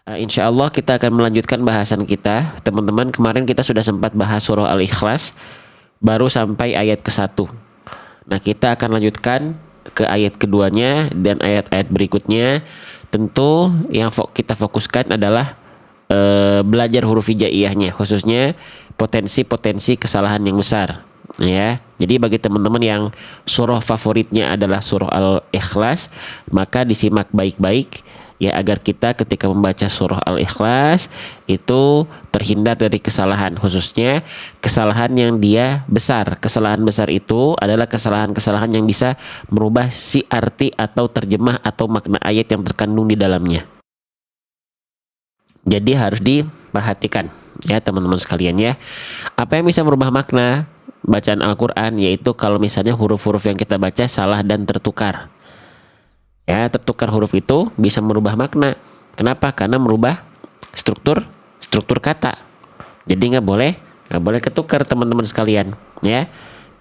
Insya Allah kita akan melanjutkan bahasan kita. Teman-teman, kemarin kita sudah sempat bahas surah Al-Ikhlas, baru sampai ayat ke-1. Nah, kita akan lanjutkan ke ayat keduanya dan ayat-ayat berikutnya. Tentu yang kita fokuskan adalah belajar huruf hijaiyahnya, khususnya potensi-potensi kesalahan yang besar. Ya, jadi bagi teman-teman yang surah favoritnya adalah surah Al-Ikhlas, maka disimak baik-baik ya, agar kita ketika membaca surah Al-Ikhlas itu terhindar dari kesalahan, khususnya kesalahan yang dia besar. Kesalahan besar itu adalah kesalahan-kesalahan yang bisa merubah si arti atau terjemah atau makna ayat yang terkandung di dalamnya. Jadi harus diperhatikan ya teman-teman sekalian ya. Apa yang bisa merubah makna bacaan Al-Quran, yaitu kalau misalnya huruf-huruf yang kita baca salah dan tertukar. Ya, tertukar huruf itu bisa merubah makna. Kenapa? Karena merubah struktur kata. Jadi nggak boleh ketukar teman-teman sekalian. Ya,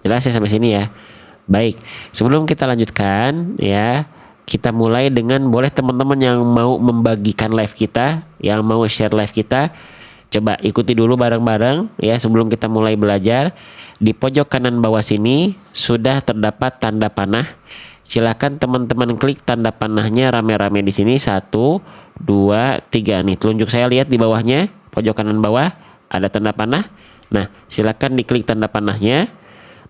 jelas ya sampai sini ya. Baik, sebelum kita lanjutkan ya, kita mulai dengan boleh teman-teman yang mau membagikan live kita, yang mau share live kita, coba ikuti dulu bareng-bareng ya sebelum kita mulai belajar. Di pojok kanan bawah sini sudah terdapat tanda panah. Silakan teman-teman klik tanda panahnya rame-rame di sini. 1, 2, 3 nih. Telunjuk saya lihat di bawahnya, pojok kanan bawah ada tanda panah. Nah, silakan diklik tanda panahnya.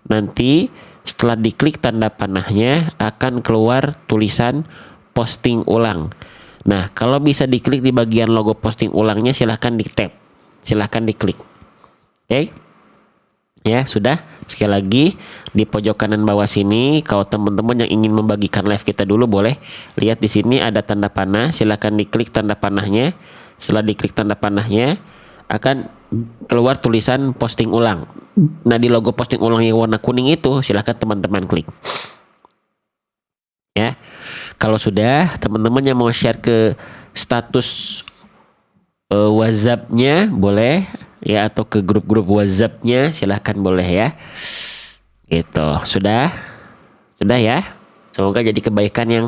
Nanti setelah diklik tanda panahnya akan keluar tulisan posting ulang. Nah, kalau bisa diklik di bagian logo posting ulangnya, silahkan di tap, silahkan diklik. Oke, ya sudah. Sekali lagi di pojok kanan bawah sini, kalau teman-teman yang ingin membagikan live kita dulu boleh lihat di sini ada tanda panah, silahkan diklik tanda panahnya. Setelah diklik tanda panahnya akan keluar tulisan posting ulang. Nah, di logo posting ulang yang warna kuning itu silahkan teman-teman klik. Ya, kalau sudah teman-teman yang mau share ke status WhatsApp-nya boleh ya, atau ke grup-grup WhatsApp-nya silahkan boleh ya. Gitu, sudah ya. Semoga jadi kebaikan yang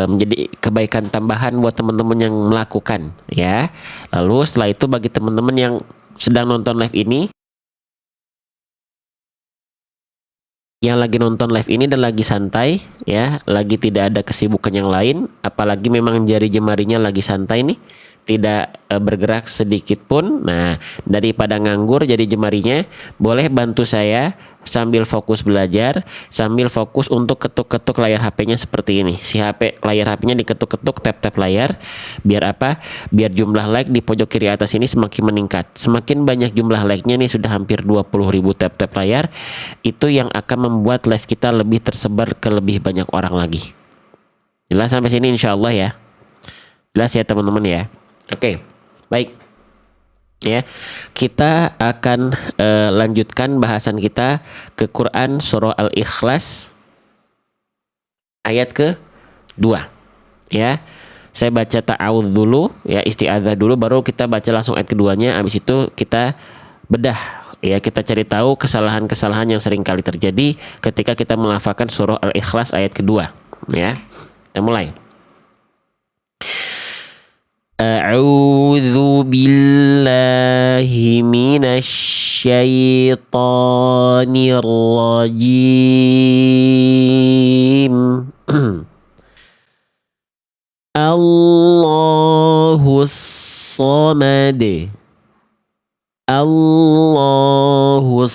menjadi kebaikan tambahan buat teman-teman yang melakukan ya. Lalu setelah itu bagi teman-teman yang sedang nonton live ini, yang lagi nonton live ini dan lagi santai ya, lagi tidak ada kesibukan yang lain, apalagi memang jari jemarinya lagi santai nih, tidak bergerak sedikit pun. Nah, daripada nganggur jadi jemarinya, boleh bantu saya sambil fokus belajar, sambil fokus untuk ketuk-ketuk layar HP-nya seperti ini. Si HP, layar HP-nya diketuk-ketuk, tap-tap layar. Biar apa? Biar jumlah like di pojok kiri atas ini semakin meningkat. Semakin banyak jumlah like-nya nih, sudah hampir 20.000 tap-tap layar. Itu yang akan membuat live kita lebih tersebar ke lebih banyak orang lagi. Jelas sampai sini insya Allah ya. Jelas ya teman-teman ya. Oke, baik. Ya, kita akan lanjutkan bahasan kita ke Quran surah Al-Ikhlas ayat ke-2 ya. Saya baca ta'awudz dulu ya, isti'adzah dulu, baru kita baca langsung ayat keduanya. Habis itu kita bedah ya, kita cari tahu kesalahan-kesalahan yang sering kali terjadi ketika kita melafalkan surah Al-Ikhlas ayat kedua ya. Kita mulai. A'udzu billahi minasy syaithanir rajim. Allahus samad. Allahus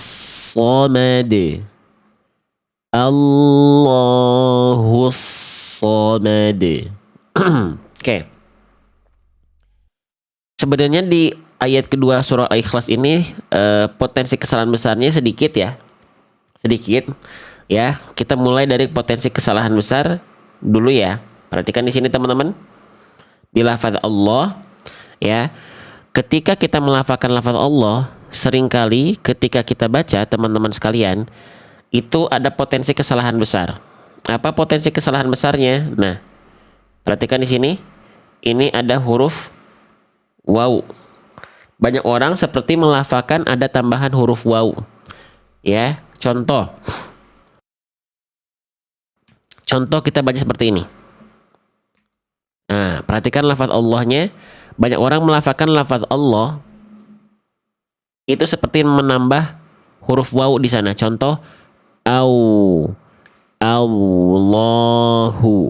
samad. Allahus samad. Oke. Sebenarnya di ayat kedua surah Al-Ikhlas ini potensi kesalahan besarnya sedikit ya. Sedikit ya. Kita mulai dari potensi kesalahan besar dulu ya. Perhatikan di sini teman-teman. Di lafaz Allah ya. Ketika kita melafalkan lafaz Allah, seringkali ketika kita baca teman-teman sekalian, itu ada potensi kesalahan besar. Apa potensi kesalahan besarnya? Nah, perhatikan di sini. Ini ada huruf waw. Banyak orang seperti melafalkan ada tambahan huruf waw. Ya, contoh kita baca seperti ini. Nah, perhatikan lafaz Allahnya. Banyak orang melafalkan lafaz Allah itu seperti menambah huruf waw di sana. Contoh, au, Allahu,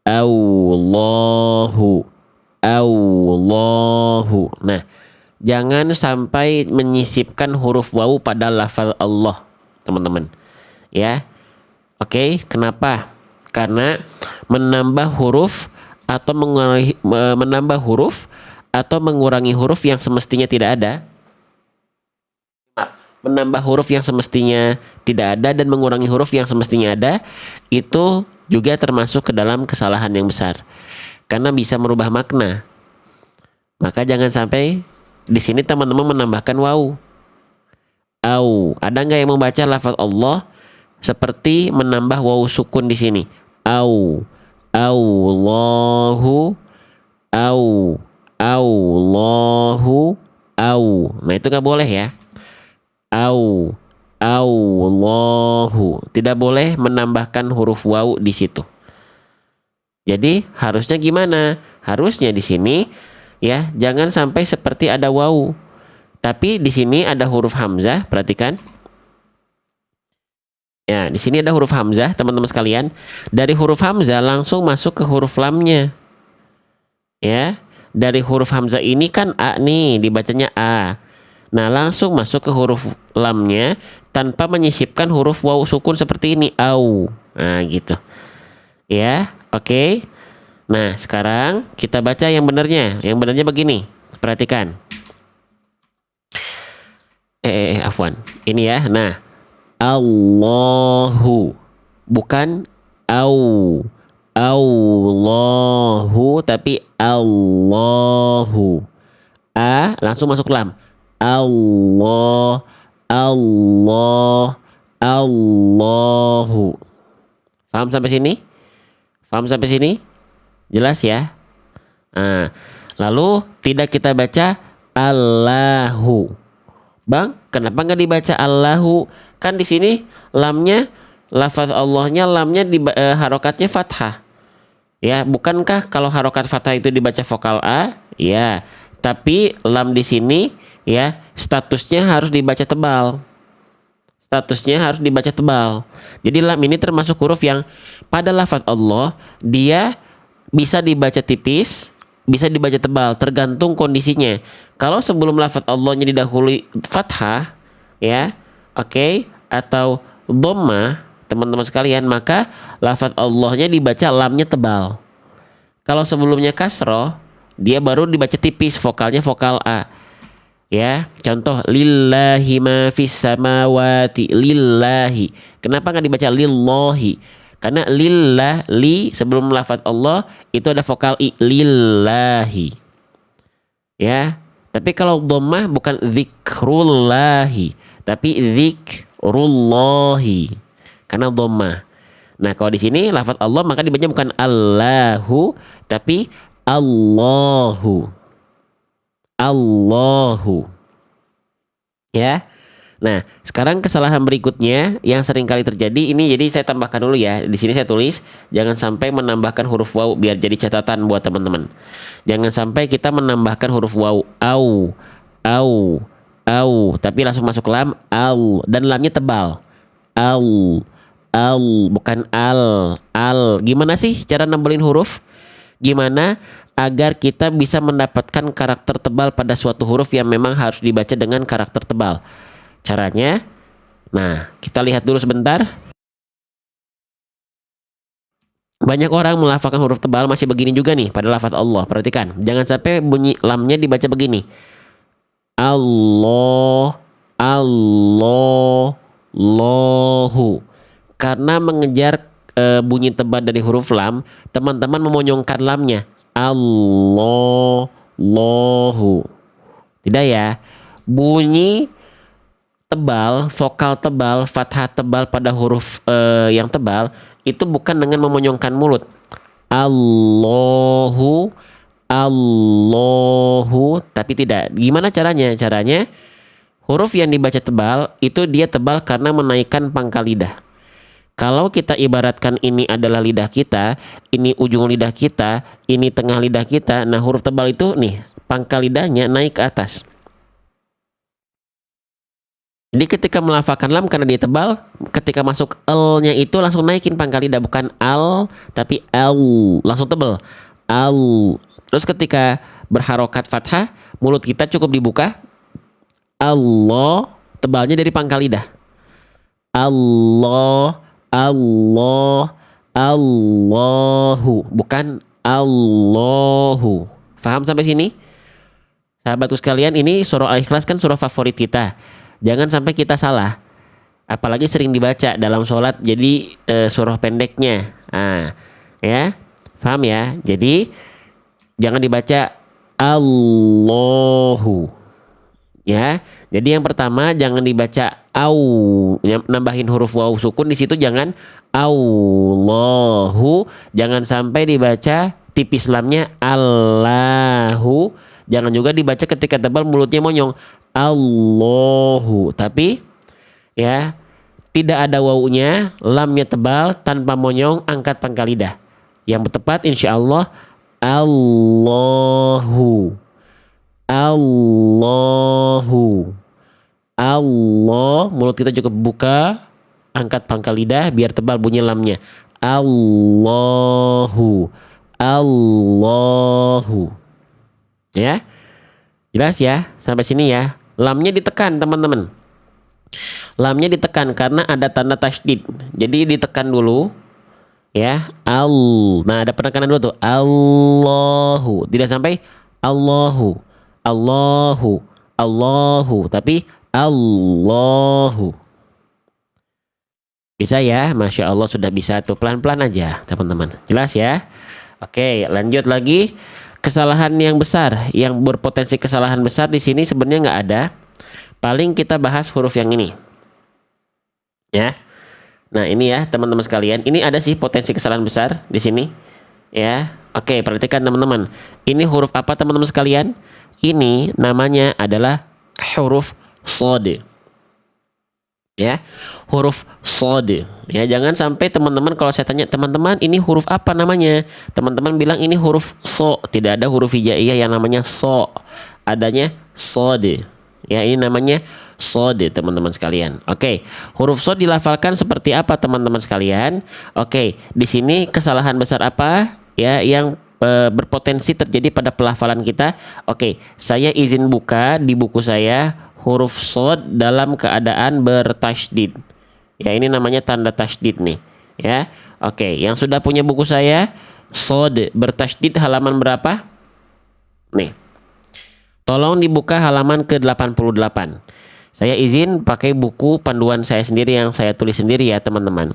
Allahu, Allahu. Nah, jangan sampai menyisipkan huruf waw pada lafaz Allah, teman-teman. Ya, oke. Kenapa? Karena menambah huruf atau mengurangi huruf yang semestinya tidak ada. Menambah huruf yang semestinya tidak ada dan mengurangi huruf yang semestinya ada itu juga termasuk ke dalam kesalahan yang besar karena bisa merubah makna. Maka jangan sampai di sini teman-teman menambahkan waw. Au, ada nggak yang membaca lafaz Allah seperti menambah waw sukun di sini? Au, Allahu, au, Allahu, au. Nah, itu nggak boleh ya. Au, Allahu. Tidak boleh menambahkan huruf waw di situ. Jadi harusnya gimana? Harusnya di sini ya, jangan sampai seperti ada waw. Tapi di sini ada huruf hamzah, perhatikan. Ya, di sini ada huruf hamzah, teman-teman sekalian. Dari huruf hamzah langsung masuk ke huruf lamnya. Ya, dari huruf hamzah ini kan a nih, dibacanya a. Nah, langsung masuk ke huruf lamnya tanpa menyisipkan huruf waw sukun seperti ini, au. Nah, gitu. Ya, oke. Nah, sekarang kita baca yang benarnya. Yang benarnya begini. Perhatikan. Afwan. Ini ya. Nah, Allahu, bukan au. Allahu, tapi Allahu. A langsung masuk lam. Allah, Allah, Allahu. Paham sampai sini? Paham sampai sini? Jelas ya? Nah, lalu tidak kita baca Allahu. Bang, kenapa nggak dibaca Allahu? Kan di sini lamnya, lafaz Allahnya lamnya di harokatnya fathah. Ya, bukankah kalau harokat fathah itu dibaca vokal A? Ya, tapi lam di sini ya statusnya harus dibaca tebal. Statusnya harus dibaca tebal. Jadi lam ini termasuk huruf yang pada lafaz Allah dia bisa dibaca tipis, bisa dibaca tebal, tergantung kondisinya. Kalau sebelum lafaz Allahnya didahului fathah, ya, oke, atau dhammah, teman-teman sekalian, maka lafaz Allahnya dibaca lamnya tebal. Kalau sebelumnya kasroh, dia baru dibaca tipis, vokalnya vokal A. Ya, contoh lillahi ma fis samawati, lillahi. Kenapa nggak dibaca lillahi? Karena lillah, li sebelum lafaz Allah itu ada vokal i, lillahi. Ya, tapi kalau dhammah bukan zikrullahi, tapi zikrullahi. Karena dhammah. Nah, kalau di sini lafaz Allah maka dibaca bukan Allahu, tapi Allahu. Allahu. Ya. Nah, sekarang kesalahan berikutnya yang sering kali terjadi ini, jadi saya tambahkan dulu ya. Di sini saya tulis jangan sampai menambahkan huruf waw biar jadi catatan buat teman-teman. Jangan sampai kita menambahkan huruf waw, au, tapi langsung masuk lam, al, dan lamnya tebal. Al, bukan al. Gimana sih cara nambelin huruf? Gimana agar kita bisa mendapatkan karakter tebal pada suatu huruf yang memang harus dibaca dengan karakter tebal? Caranya, nah kita lihat dulu sebentar. Banyak orang melafalkan huruf tebal masih begini juga nih pada lafaz Allah. Perhatikan, jangan sampai bunyi lamnya dibaca begini. Allah, Allah, Allahu. Karena mengejar bunyi tebal dari huruf lam, teman-teman memonyongkan lamnya. Allah, Allahu. Tidak ya, bunyi tebal, vokal tebal, fathah tebal pada huruf yang tebal itu bukan dengan memonyongkan mulut. Allahu, Allahu, tapi tidak. Gimana caranya? Caranya huruf yang dibaca tebal itu dia tebal karena menaikkan pangkal lidah. Kalau kita ibaratkan ini adalah lidah kita, ini ujung lidah kita, ini tengah lidah kita, nah huruf tebal itu nih, pangkal lidahnya naik ke atas. Jadi ketika melafalkan lam karena dia tebal, ketika masuk L-nya itu langsung naikin pangkal lidah, bukan al, tapi L, langsung tebal. Al. Terus ketika berharokat fathah, mulut kita cukup dibuka. Allah, tebalnya dari pangkal lidah. Allah, Allah, Allahu, bukan Allahu. Faham sampai sini? Sahabatku sekalian, ini surah Al-Ikhlas kan surah favorit kita. Jangan sampai kita salah. Apalagi sering dibaca dalam sholat jadi surah pendeknya. Nah, ya. Paham ya? Jadi jangan dibaca Allahu. Ya. Jadi yang pertama jangan dibaca au, nambahin huruf waw sukun di situ, jangan Allahu, jangan sampai dibaca tipis lamnya Allahu, jangan juga dibaca ketika tebal mulutnya monyong Allahu, tapi ya tidak ada wawunya, lamnya tebal tanpa monyong, angkat pangkal lidah. Yang tepat insya Allah Allahu, Allahu, Allah, mulut kita cukup buka, angkat pangkal lidah biar tebal bunyi lamnya. Allahu, Allahu. Ya, jelas ya sampai sini ya. Lamnya ditekan teman-teman. Lamnya ditekan karena ada tanda tasydid. Jadi ditekan dulu ya. Nah ada penekanan dulu tuh. Allahu. Tidak sampai Allahu. Allahu. Allahu. Tapi Allahu. Bisa ya. Masya Allah sudah bisa tuh. Pelan-pelan aja teman-teman. Jelas ya. Oke lanjut lagi. Kesalahan yang besar, yang berpotensi kesalahan besar di sini sebenarnya nggak ada. Paling kita bahas huruf yang ini, ya. Nah ini ya teman-teman sekalian, ini ada sih potensi kesalahan besar di sini, ya. Oke perhatikan teman-teman, ini huruf apa teman-teman sekalian? Ini namanya adalah huruf shad. Ya, huruf shad. Ya, jangan sampai teman-teman kalau saya tanya teman-teman ini huruf apa namanya, teman-teman bilang ini huruf so. Tidak ada huruf hijaiyah yang namanya so, adanya shad. Ya, ini namanya shad teman-teman sekalian. Oke, huruf shad dilafalkan seperti apa teman-teman sekalian? Oke, di sini kesalahan besar apa ya yang berpotensi terjadi pada pelafalan kita? Oke, saya izin buka di buku saya huruf shad dalam keadaan bertasydid. Ya, ini namanya tanda tasydid nih. Ya. Oke, yang sudah punya buku saya shad bertasydid halaman berapa? Nih. Tolong dibuka halaman ke-88. Saya izin pakai buku panduan saya sendiri yang saya tulis sendiri ya, teman-teman.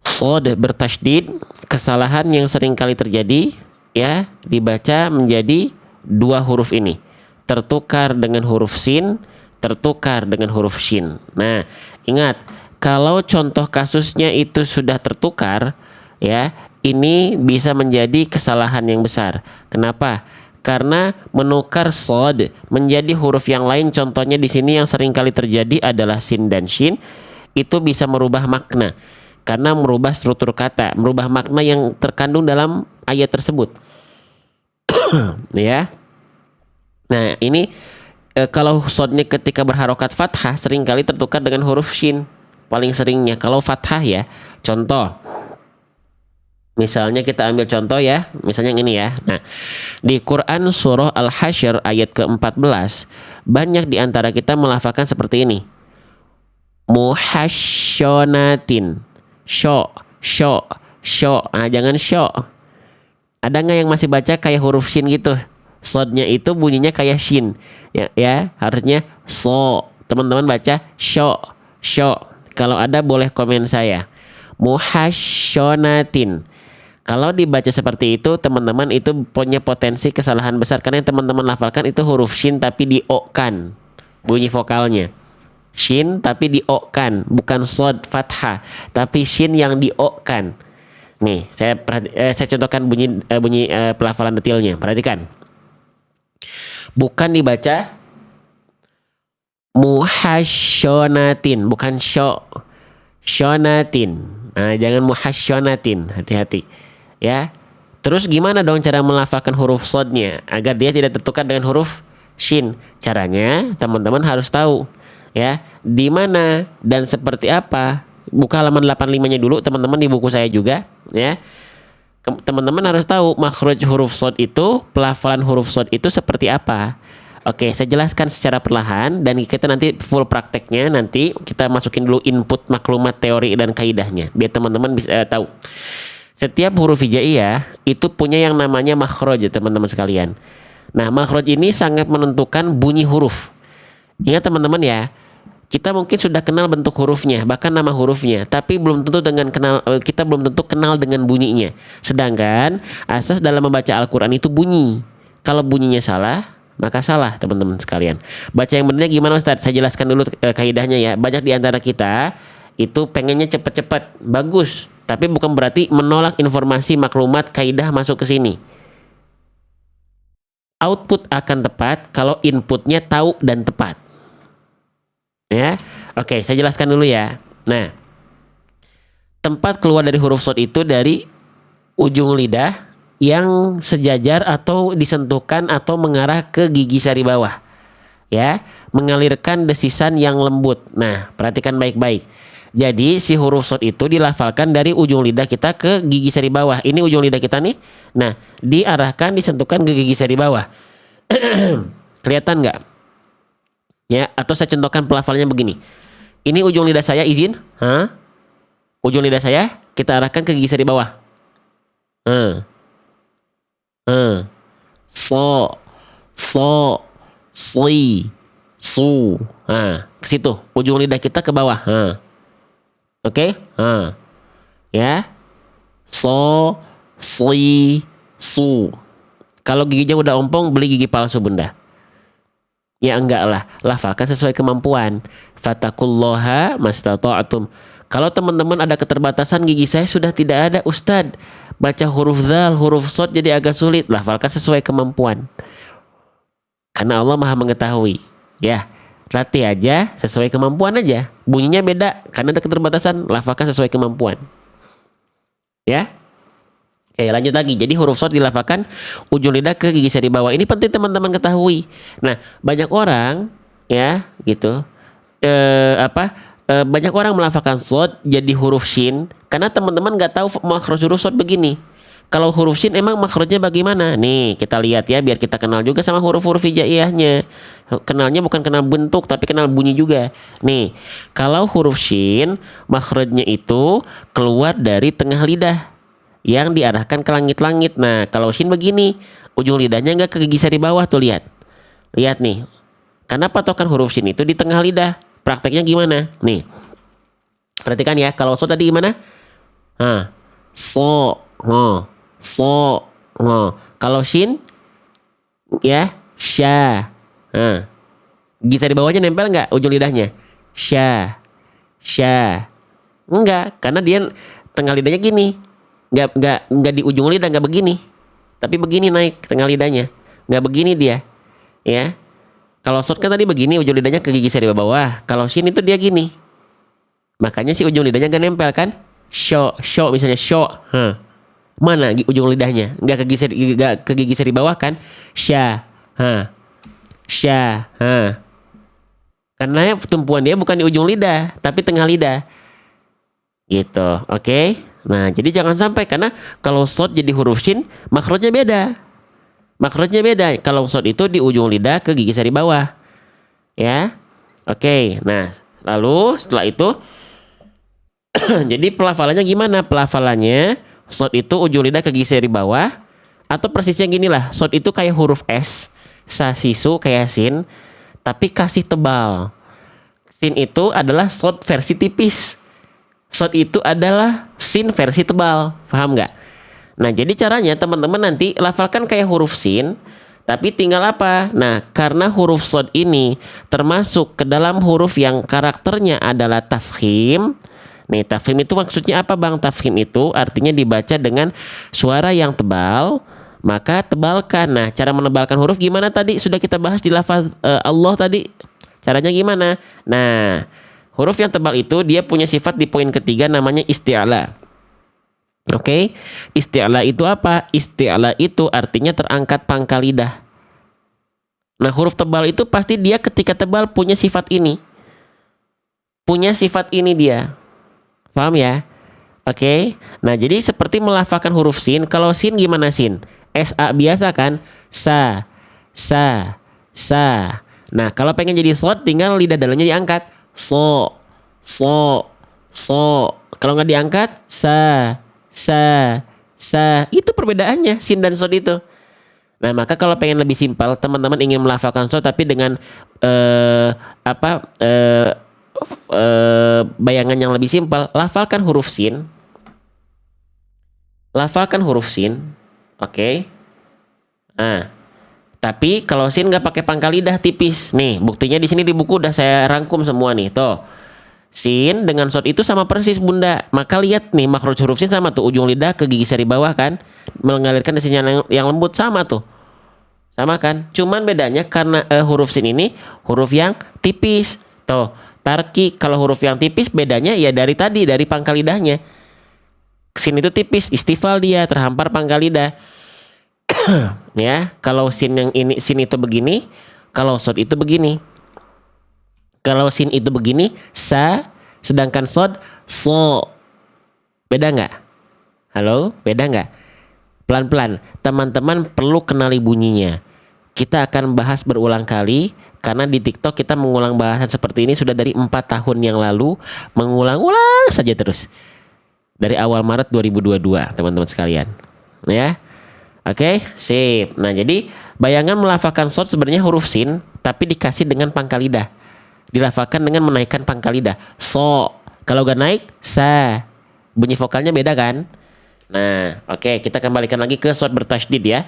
Shad bertasydid, kesalahan yang sering kali terjadi ya, dibaca menjadi dua huruf ini. Tertukar dengan huruf sin, tertukar dengan huruf shin. Nah, ingat, kalau contoh kasusnya itu sudah tertukar, ya, ini bisa menjadi kesalahan yang besar. Kenapa? Karena menukar shad menjadi huruf yang lain, contohnya di sini yang sering kali terjadi adalah sin dan shin, itu bisa merubah makna. Karena merubah struktur kata, merubah makna yang terkandung dalam ayat tersebut. Ya. Nah ini kalau shadnya ketika berharokat fathah seringkali tertukar dengan huruf shin, paling seringnya kalau fathah ya. Contoh, misalnya kita ambil contoh ya, misalnya yang ini ya. Nah di Quran surah Al-Hasyr ayat ke-14 banyak diantara kita melafalkan seperti ini, muhasyonatin, syo, syo, syo. Nah jangan syo. Ada nggak yang masih baca kayak huruf shin gitu? Shadnya itu bunyinya kayak shin ya, harusnya so. Teman-teman baca syo, syo. Kalau ada boleh komen saya. Muhasyonatin. Kalau dibaca seperti itu teman-teman itu punya potensi kesalahan besar karena yang teman-teman lafalkan itu huruf shin tapi di-o-kan bunyi vokalnya. Shin tapi di-o-kan, bukan shad fathah tapi shin yang di-o-kan. Nih saya contohkan bunyi pelafalan detailnya. Perhatikan. Bukan dibaca muhasyonatin, bukan syo. Shonatin. Nah, jangan muhasyonatin, hati-hati. Ya. Terus gimana dong cara melafalkan huruf sodnya agar dia tidak tertukar dengan huruf shin? Caranya teman-teman harus tahu ya di mana dan seperti apa. Buka halaman 85-nya dulu teman-teman di buku saya juga ya. Teman-teman harus tahu makhraj huruf sod itu, pelafalan huruf sod itu seperti apa. Oke, saya jelaskan secara perlahan dan kita nanti full prakteknya nanti kita masukin dulu input maklumat teori dan kaidahnya biar teman-teman bisa tahu. Setiap huruf hijaiyah itu punya yang namanya makhraj ya teman-teman sekalian. Nah, makhraj ini sangat menentukan bunyi huruf. Ingat teman-teman ya, kita mungkin sudah kenal bentuk hurufnya, bahkan nama hurufnya, tapi belum tentu kita belum tentu kenal dengan bunyinya. Sedangkan asas dalam membaca Al-Qur'an itu bunyi. Kalau bunyinya salah, maka salah teman-teman sekalian. Baca yang benarnya gimana Ustadz? Saya jelaskan dulu kaidahnya ya. Banyak di antara kita itu pengennya cepat-cepat, bagus, tapi bukan berarti menolak informasi maklumat kaidah masuk ke sini. Output akan tepat kalau inputnya tahu dan tepat. Ya, oke, saya jelaskan dulu ya. Nah, tempat keluar dari huruf shad itu dari ujung lidah yang sejajar atau disentuhkan atau mengarah ke gigi sari bawah. Ya, mengalirkan desisan yang lembut. Nah, perhatikan baik-baik. Jadi si huruf shad itu dilafalkan dari ujung lidah kita ke gigi sari bawah. Ini ujung lidah kita nih. Nah, diarahkan disentuhkan ke gigi sari bawah. Kelihatan nggak? Ya, atau saya contohkan pelafalannya begini. Ini ujung lidah saya, izin. Ujung lidah saya kita arahkan ke gigi sari bawah. So, sli, su. Ke situ. Ujung lidah kita ke bawah. Oke? Ya. So, sli, su. Kalau giginya udah ompong, beli gigi palsu bunda. Ya enggak lah, lafalkan sesuai kemampuan. Fatakullaha mastata'tum. Kalau teman-teman ada keterbatasan gigi saya sudah tidak ada Ustadz, baca huruf dzal, huruf shad jadi agak sulit, lafalkan sesuai kemampuan. Karena Allah Maha mengetahui. Ya, latih aja sesuai kemampuan aja. Bunyinya beda karena ada keterbatasan, lafalkan sesuai kemampuan. Ya. Oke, lanjut lagi. Jadi huruf shad dilafalkan ujung lidah ke gigi sari bawah. Ini penting teman-teman ketahui. Nah, banyak orang ya gitu. Banyak orang melafalkan shad jadi huruf shin karena teman-teman nggak tahu makhraj huruf shad begini. Kalau huruf shin emang makhrajnya bagaimana? Nih, kita lihat ya biar kita kenal juga sama huruf-huruf hijaiyahnya. Kenalnya bukan kenal bentuk tapi kenal bunyi juga. Nih, kalau huruf shin makhrajnya itu keluar dari tengah lidah yang diarahkan ke langit-langit. Nah, kalau shin begini, ujung lidahnya nggak ke gigi sari bawah tuh, lihat. Lihat nih. Karena patokan huruf shin itu di tengah lidah. Prakteknya gimana? Nih. Perhatikan ya, kalau so tadi gimana? So, so, Kalau shin ya, sya. Gigi sari bawahnya nempel nggak ujung lidahnya? Sya. Enggak, karena dia tengah lidahnya gini. Nggak di ujung lidah, nggak begini, tapi begini naik tengah lidahnya, nggak begini dia ya. Kalau short kan tadi begini ujung lidahnya ke gigi sari bawah, kalau shin itu dia gini, makanya si ujung lidahnya nggak nempel kan. Show misalnya show, mana ujung lidahnya nggak ke gigi sari bawah kan. Sya, karena tumpuan dia bukan di ujung lidah tapi tengah lidah gitu. Oke. Nah, jadi jangan sampai, karena kalau shad jadi huruf shin, makhrajnya beda. Kalau shad itu di ujung lidah ke gigi sari bawah. Ya. Oke. Nah, lalu setelah itu jadi pelafalannya gimana? Pelafalannya shad itu ujung lidah ke gigi sari bawah, atau persisnya gini lah. Shad itu kayak huruf S, sasisu kayak sin, tapi kasih tebal. Sin itu adalah shad versi tipis. Shad itu adalah sin versi tebal, paham nggak? Nah, jadi caranya teman-teman nanti lafalkan kayak huruf sin, tapi tinggal apa? Nah, karena huruf shad ini termasuk ke dalam huruf yang karakternya adalah tafkhim. Nih, tafkhim itu maksudnya apa bang? Tafkhim itu artinya dibaca dengan suara yang tebal, maka tebalkan. Nah, cara menebalkan huruf gimana tadi? Sudah kita bahas di lafaz Allah tadi. Caranya gimana? Nah, Huruf yang tebal itu dia punya sifat di poin ketiga namanya isti'la. Oke, isti'la itu apa? Isti'la itu artinya terangkat pangkal lidah. Nah, huruf tebal itu pasti dia ketika tebal punya sifat ini. Punya sifat ini dia. Paham ya? Oke. Nah, jadi seperti melafalkan huruf sin. Kalau sin gimana sin? SA biasa kan? Sa, sa, sa. Nah, kalau pengen jadi shod tinggal lidah dalamnya diangkat. So, so, so. Kalau nggak diangkat, sa, sa. Itu perbedaannya sin dan shod itu. Nah, maka kalau pengen lebih simpel, teman-teman ingin melafalkan shod tapi dengan bayangan yang lebih simpel, lafalkan huruf sin. Lafalkan huruf sin. Oke. Nah, tapi kalau sin nggak pakai pangkal lidah tipis. Nih, buktinya di sini di buku udah saya rangkum semua nih. Tuh. Sin dengan shod itu sama persis, Bunda. Maka lihat nih, makhraj huruf sin sama tuh, ujung lidah ke gigi seri bawah kan, mengalirkan desinya yang lembut sama tuh. Sama kan? Cuman bedanya karena huruf sin ini huruf yang tipis. Tuh, tarki kalau huruf yang tipis bedanya ya dari tadi, dari pangkal lidahnya. Sin itu tipis, istifal dia, terhampar pangkal lidah. Ya, kalau sin yang ini, sin itu begini, kalau shod itu begini. Kalau sin itu begini, sa, sedangkan shod, so. Beda nggak? Halo, beda nggak? Pelan-pelan, teman-teman perlu kenali bunyinya. Kita akan bahas berulang kali, karena di TikTok kita mengulang bahasan seperti ini sudah dari 4 tahun yang lalu, mengulang-ulang saja terus. Dari awal Maret 2022, teman-teman sekalian. Ya. Oke, sip. Nah, jadi bayangan melafalkan shod sebenarnya huruf sin, tapi dikasih dengan pangkal lidah. Dilafalkan dengan menaikkan pangkal lidah. So. Kalau gak naik, sa. Bunyi vokalnya beda kan? Nah, oke, kita kembalikan lagi ke shod bertasydid ya.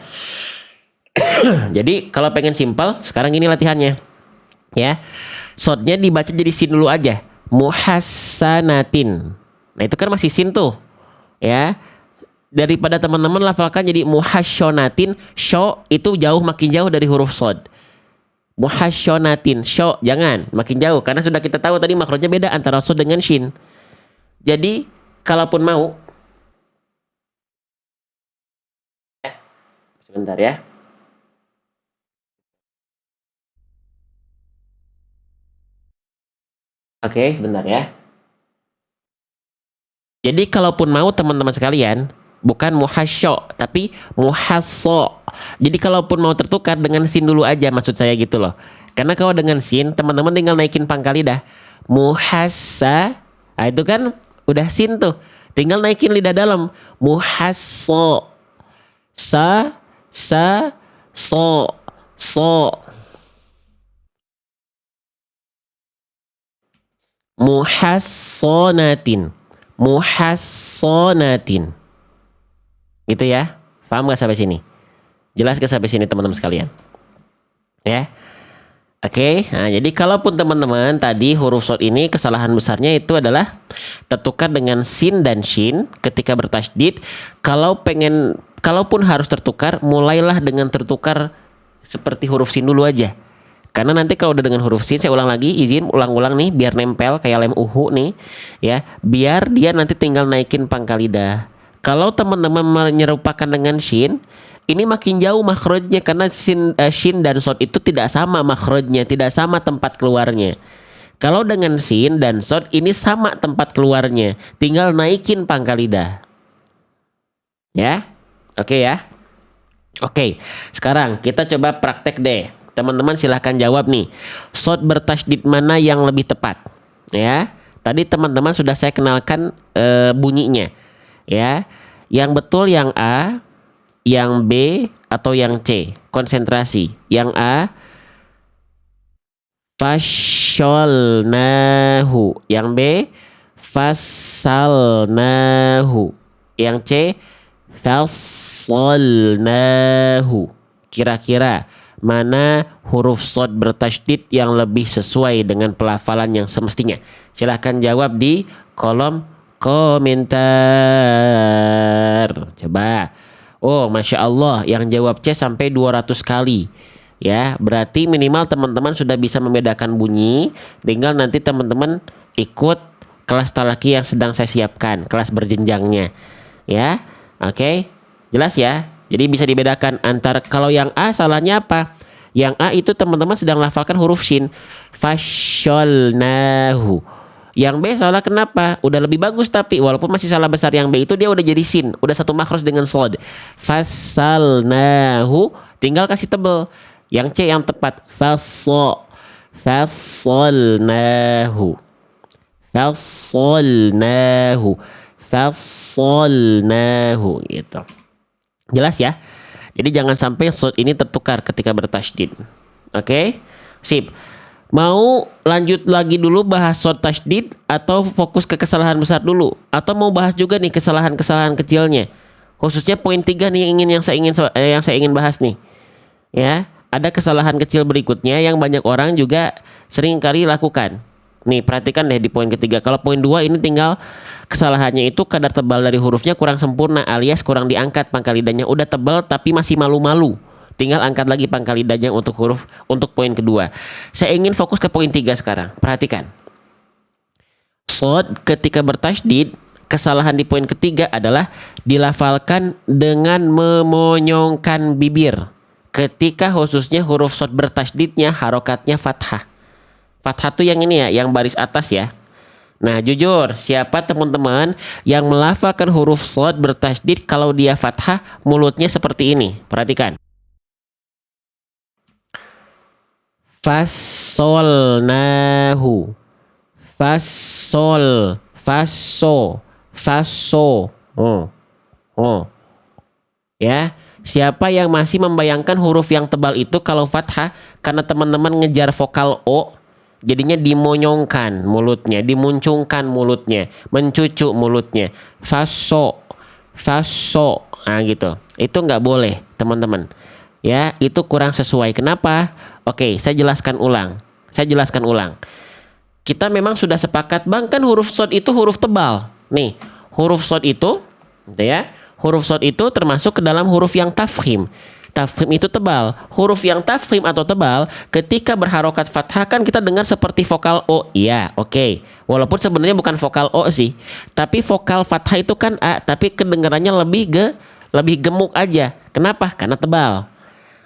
Jadi, kalau pengen simpel, sekarang ini latihannya. Ya. Shodnya dibaca jadi sin dulu aja. Muhassanatin. Nah, itu kan masih sin tuh. Ya. Daripada teman-teman lafalkan jadi muhasyonatin, syo itu jauh, makin jauh dari huruf shod. Muhasyonatin, syo jangan, makin jauh karena sudah kita tahu tadi makrojnya beda antara shod dengan shin. Jadi, kalaupun mau, sebentar ya. Oke, sebentar ya. Jadi kalaupun mau teman-teman sekalian, bukan muhasyo, tapi muhasso. Jadi kalaupun mau tertukar dengan sin dulu aja, maksud saya gitu loh. Karena kalau dengan sin, teman-teman tinggal naikin pangkal lidah. Muhassa, nah itu kan udah sin tuh. Tinggal naikin lidah dalam. Muhasso. Sa, so, so. Muhassonatin. Muhassonatin. Gitu ya. Paham gak sampai sini? Jelas gak sampai sini teman-teman sekalian? Ya. Oke. Nah, jadi kalaupun teman-teman tadi huruf shod ini kesalahan besarnya itu adalah tertukar dengan sin dan shin ketika bertasydid. Kalaupun harus tertukar, mulailah dengan tertukar seperti huruf sin dulu aja. Karena nanti kalau udah dengan huruf sin, saya ulang lagi, izin ulang-ulang nih biar nempel kayak lem uhu nih ya, biar dia nanti tinggal naikin pangkal lidah. Kalau teman-teman menyerupakan dengan shin, ini makin jauh makhrajnya karena shin dan shod itu tidak sama makhrajnya, tidak sama tempat keluarnya. Kalau dengan sin dan shod ini sama tempat keluarnya, tinggal naikin pangkal lidah. Ya. Oke ya. Oke, sekarang kita coba praktek deh. Teman-teman silahkan jawab nih. Shod bertasydid mana yang lebih tepat? Ya. Tadi teman-teman sudah saya kenalkan bunyinya. Ya. Yang betul yang A, yang B atau yang C. Konsentrasi. Yang A fasyolnahu. Yang B fassalnahu. Yang C fassalnahu. Kira-kira mana huruf shod bertasydid yang lebih sesuai dengan pelafalan yang semestinya? Silahkan jawab di kolom komentar. Coba. Oh, Masya Allah, yang jawab C sampai 200 kali. Ya, berarti minimal teman-teman sudah bisa membedakan bunyi. Tinggal nanti teman-teman ikut kelas talaki yang sedang saya siapkan, kelas berjenjangnya. Ya, oke, jelas ya. Jadi bisa dibedakan antara kalau yang A salahnya apa? Yang A itu teman-teman sedang lafalkan huruf shin. Fasyolnahu. Yang B salah kenapa? Udah lebih bagus tapi walaupun masih salah besar yang B itu dia udah jadi sin, udah satu makhraj dengan shad. Fasalnahu tinggal kasih tebel. Yang C yang tepat fasalnahu. Fasalnahu. Fasalnahu gitu. Jelas ya? Jadi jangan sampai shad ini tertukar ketika bertasydid. Oke? Sip. Mau lanjut lagi dulu bahas shad tasydid atau fokus ke kesalahan besar dulu? Atau mau bahas juga nih kesalahan-kesalahan kecilnya? Khususnya poin 3 nih yang saya ingin bahas nih. Ya, ada kesalahan kecil berikutnya yang banyak orang juga sering kali lakukan. Nih, perhatikan deh di poin ketiga. Kalau poin 2 ini tinggal kesalahannya itu kadar tebal dari hurufnya kurang sempurna alias kurang diangkat pangkal lidahnya. Udah tebal tapi masih malu-malu. Tinggal angkat lagi pangkal lidahnya untuk huruf untuk poin kedua. Saya ingin fokus ke poin 3 sekarang. Perhatikan. Shad ketika bertasydid, kesalahan di poin ketiga adalah dilafalkan dengan memonyongkan bibir. Ketika khususnya huruf shad bertasydidnya harokatnya fathah. Fathah tuh yang ini ya, yang baris atas ya. Nah, jujur, siapa teman-teman yang melafalkan huruf shad bertasydid kalau dia fathah mulutnya seperti ini? Perhatikan. Fasolnahu. Faso. Ya, siapa yang masih membayangkan huruf yang tebal itu kalau fathah karena teman-teman ngejar vokal O, jadinya dimonyongkan mulutnya, dimuncungkan mulutnya, mencucu mulutnya. Faso. Nah gitu. Itu nggak boleh, teman-teman. Ya, itu kurang sesuai. Kenapa? Oke, saya jelaskan ulang. Kita memang sudah sepakat, Bang, kan huruf shad itu huruf tebal. Nih, huruf shad itu, gitu ya. Huruf shad itu termasuk ke dalam huruf yang tafkhim. Tafkhim itu tebal. Huruf yang tafkhim atau tebal ketika berharokat fathah kan kita dengar seperti vokal O. Iya, oke. Walaupun sebenarnya bukan vokal O sih. Tapi vokal fathah itu kan A, tapi kedengarannya lebih gemuk aja. Kenapa? Karena tebal.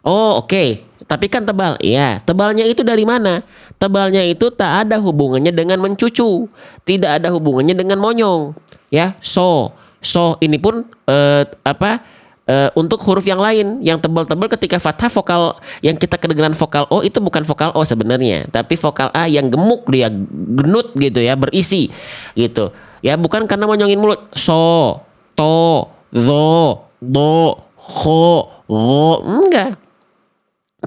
Oh, oke. Tapi kan tebal. Ya, tebalnya itu dari mana? Tebalnya itu tak ada hubungannya dengan mencucu. Tidak ada hubungannya dengan monyong. Ya, so ini pun untuk huruf yang lain yang tebal-tebal ketika fathah vokal yang kita kedengaran vokal O itu bukan vokal O sebenarnya, tapi vokal A yang gemuk dia genut gitu ya, berisi gitu. Ya, bukan karena monyongin mulut. So, to, zo, do, ho, ro, enggak.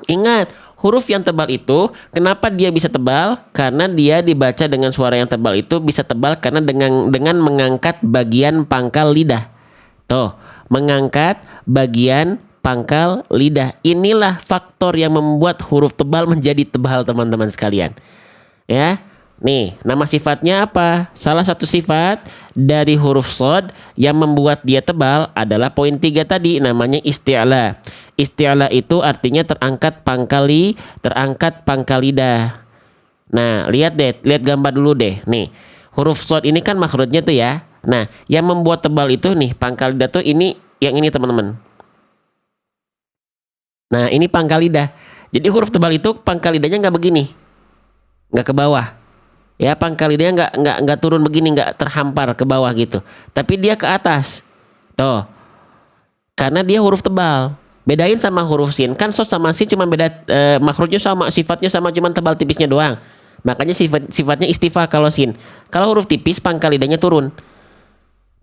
Ingat, huruf yang tebal itu kenapa dia bisa tebal? Karena dia dibaca dengan suara yang tebal itu bisa tebal karena dengan mengangkat bagian pangkal lidah. Tuh, mengangkat bagian pangkal lidah. Inilah faktor yang membuat huruf tebal menjadi tebal, teman-teman sekalian. Ya. Nih, nama sifatnya apa? Salah satu sifat dari huruf shad yang membuat dia tebal adalah poin 3 tadi, namanya isti'la. Isti'la itu artinya terangkat pangkal lidah. Nah, lihat gambar dulu deh. Nih, huruf shad ini kan makhrajnya tuh ya. Nah, yang membuat tebal itu nih pangkal lidah tuh ini, yang ini teman-teman. Nah, ini pangkal lidah. Jadi huruf tebal itu pangkal lidahnya nggak begini, nggak ke bawah. Ya, pangkal lidahnya nggak turun begini, nggak terhampar ke bawah gitu. Tapi dia ke atas. Tuh. Karena dia huruf tebal. Bedain sama huruf sin. Kan shad sama sin cuma beda makhrajnya sama, sifatnya sama, cuma tebal tipisnya doang. Makanya sifatnya istifa kalau sin. Kalau huruf tipis pangkal lidahnya turun.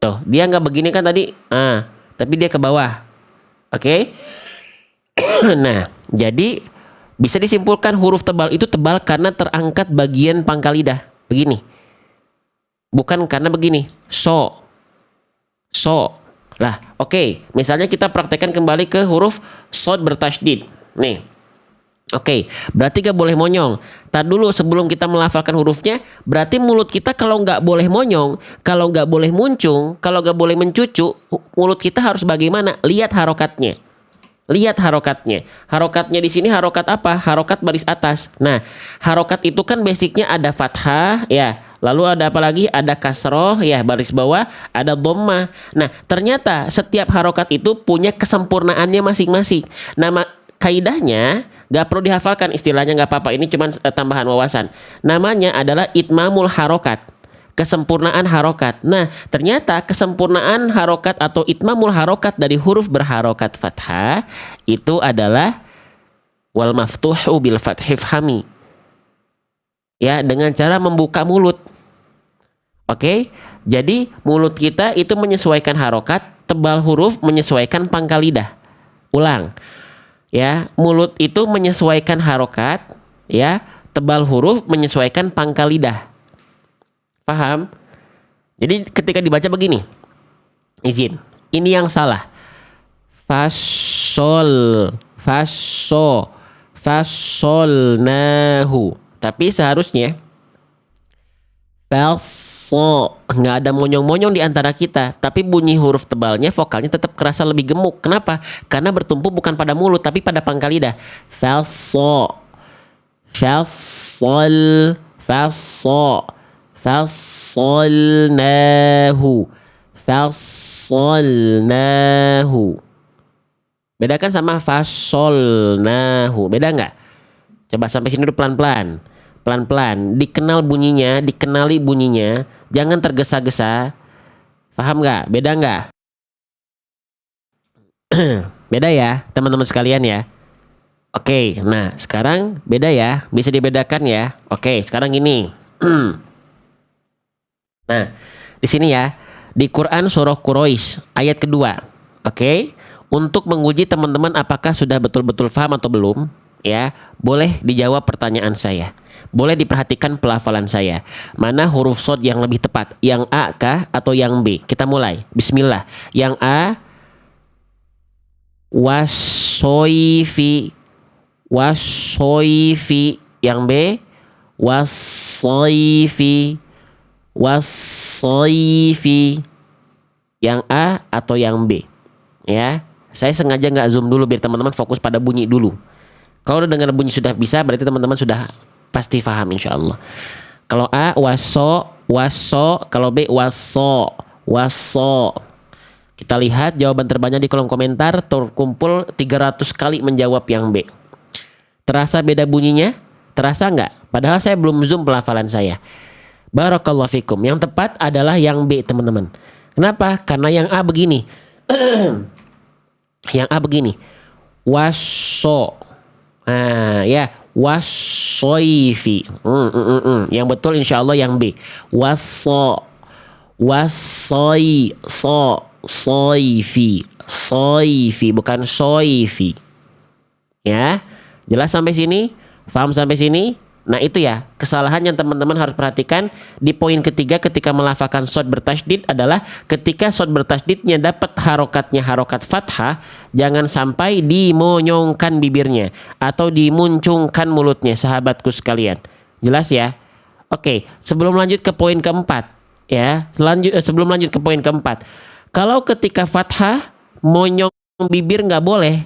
Tuh, dia nggak begini kan tadi. Tapi dia ke bawah. Oke? Nah, jadi bisa disimpulkan huruf tebal itu tebal karena terangkat bagian pangkal lidah. Begini. Bukan karena begini. So. Lah, oke. Misalnya kita praktekkan kembali ke huruf shad bertasydid. Nih. Oke, berarti gak boleh monyong. Tar dulu sebelum kita melafalkan hurufnya, berarti mulut kita kalau nggak boleh monyong, kalau nggak boleh muncung, kalau nggak boleh mencucu, mulut kita harus bagaimana? Lihat harokatnya. Harokatnya di sini harokat apa? Harokat baris atas. Nah, harokat itu kan basicnya ada fathah, ya, Lalu ada apa lagi? Ada kasroh, ya baris bawah, ada dhammah. Nah, ternyata setiap harokat itu punya kesempurnaannya masing-masing. Nama kaidahnya gak perlu dihafalkan, istilahnya gak apa-apa. Ini cuma tambahan wawasan. Namanya adalah itmamul harokat, kesempurnaan harokat. Nah, ternyata kesempurnaan harokat atau itmamul harokat dari huruf berharokat fathah itu adalah wal maftuhu bil fathhi fahami. Ya, dengan cara membuka mulut. Oke, jadi mulut kita itu menyesuaikan harokat, tebal huruf menyesuaikan pangkal lidah. Ulang, ya, mulut itu menyesuaikan harokat, ya, tebal huruf menyesuaikan pangkal lidah. Paham? Jadi ketika dibaca begini, izin, ini yang salah. Fasol, faso, fasolnahu. Tapi seharusnya falso, nggak ada monyong-monyong di antara kita, tapi bunyi huruf tebalnya, vokalnya tetap kerasa lebih gemuk. Kenapa? Karena bertumpu bukan pada mulut, tapi pada pangkal lidah. Falso, falsol, falso, falsolnahu, falsolnahu. Bedakan sama fasolnahu, beda nggak? Coba sampai sini dulu pelan-pelan. Pelan-pelan, dikenali bunyinya, jangan tergesa-gesa. Paham nggak? Beda nggak? Beda ya, teman-teman sekalian ya. Oke, nah sekarang beda ya, bisa dibedakan ya. Oke, sekarang gini. Nah, di sini ya, di Quran surah Quraisy ayat kedua. Oke, untuk menguji teman-teman apakah sudah betul-betul paham atau belum, ya, boleh dijawab pertanyaan saya. Boleh diperhatikan pelafalan saya. Mana huruf shad yang lebih tepat? Yang A kah atau yang B? Kita mulai. Bismillah. Yang A wasoifi, wasoifi. Yang B wasoifi, wasoifi. Yang A atau yang B? Ya, saya sengaja nggak zoom dulu biar teman-teman fokus pada bunyi dulu. Kalau udah dengar bunyi sudah bisa, berarti teman-teman sudah pasti paham insya Allah. Kalau A waso, waso. Kalau B waso, waso. Kita lihat jawaban terbanyak di kolom komentar, terkumpul 300 kali menjawab yang B. Terasa beda bunyinya? Terasa nggak? Padahal saya belum zoom pelafalan saya. Barakallahu fikum. Yang tepat adalah yang B, teman-teman. Kenapa? Karena yang A begini. Yang A begini. Waso. Nah, ya, wasoifi. Yang betul insya Allah yang B. Waso, wasoi, so, soifi, soifi, bukan soifi. Ya, jelas sampai sini? Paham sampai sini? Nah itu ya, kesalahan yang teman-teman harus perhatikan di poin ketiga ketika melafalkan shad bertasydid adalah ketika shad bertasydidnya dapat harokatnya harokat fathah, jangan sampai dimonyongkan bibirnya atau dimuncungkan mulutnya, sahabatku sekalian. Jelas ya? Oke, sebelum lanjut ke poin keempat, ya, sebelum lanjut ke poin keempat, kalau ketika fathah monyong bibir nggak boleh.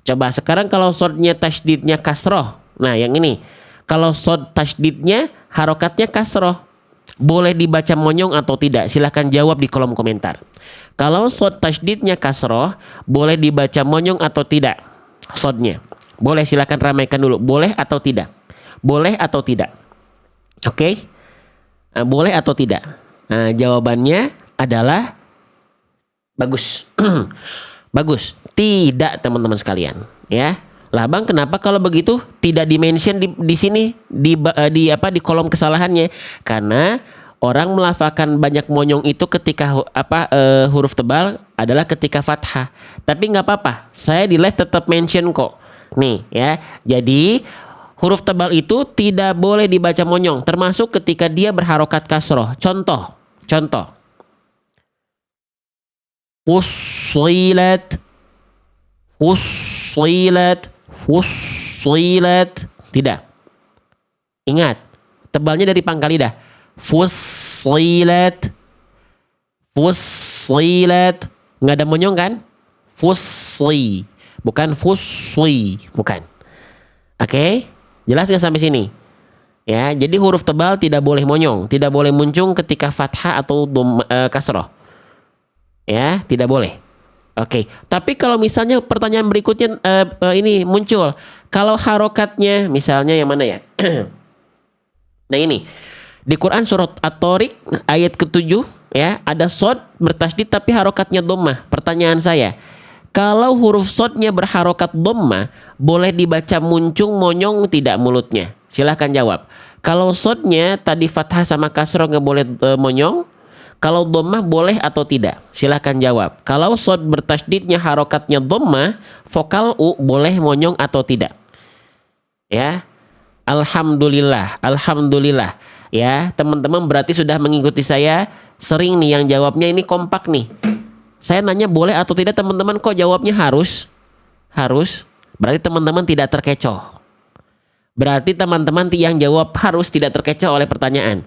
Coba sekarang kalau shadnya tasydidnya kasroh, nah yang ini. Kalau shad tasydidnya harokatnya kasroh, boleh dibaca monyong atau tidak? Silahkan jawab di kolom komentar. Kalau shad tasydidnya kasroh, boleh dibaca monyong atau tidak? Shadnya boleh, silahkan ramaikan dulu. Boleh atau tidak? Boleh atau tidak? Oke, boleh atau tidak? Nah, jawabannya adalah bagus. Bagus. Tidak, teman-teman sekalian, ya. Lah Bang, kenapa kalau begitu tidak dimention di sini di kolom kesalahannya? Karena orang melafalkan banyak monyong itu ketika huruf tebal adalah ketika fathah. Tapi nggak apa-apa, saya di live tetap mention kok. Nih ya, jadi huruf tebal itu tidak boleh dibaca monyong, termasuk ketika dia berharokat kasroh. Contoh. Fussilat, fussilat, fussilat. Tidak. Ingat, tebalnya dari pangkal lidah. Fussilat, fussilat. Nggak ada monyong kan? Fussi, bukan fussi, bukan. Oke, jelas nggak sampai sini? Ya, jadi huruf tebal tidak boleh monyong, tidak boleh muncul ketika fathah atau kasroh. Ya, tidak boleh. Oke, tapi kalau misalnya pertanyaan berikutnya ini muncul, kalau harokatnya misalnya yang mana ya? Nah ini di Quran surat At-Tariq ayat ke-7 ya, ada sod bertasydid tapi harokatnya dhammah. Pertanyaan saya, kalau huruf sodnya berharokat dhammah, boleh dibaca muncung monyong tidak mulutnya? Silahkan jawab. Kalau sodnya tadi fathah sama kasroh nggak boleh monyong, kalau dhammah boleh atau tidak? Silahkan jawab. Kalau sod bertasydidnya harokatnya dhammah, vokal u boleh monyong atau tidak? Ya, alhamdulillah, alhamdulillah. Ya, teman-teman berarti sudah mengikuti saya sering nih, yang jawabnya ini kompak nih. Saya nanya boleh atau tidak, teman-teman kok jawabnya harus? Harus. Berarti teman-teman tidak terkecoh. Berarti teman-teman yang jawab harus tidak terkecoh oleh pertanyaan.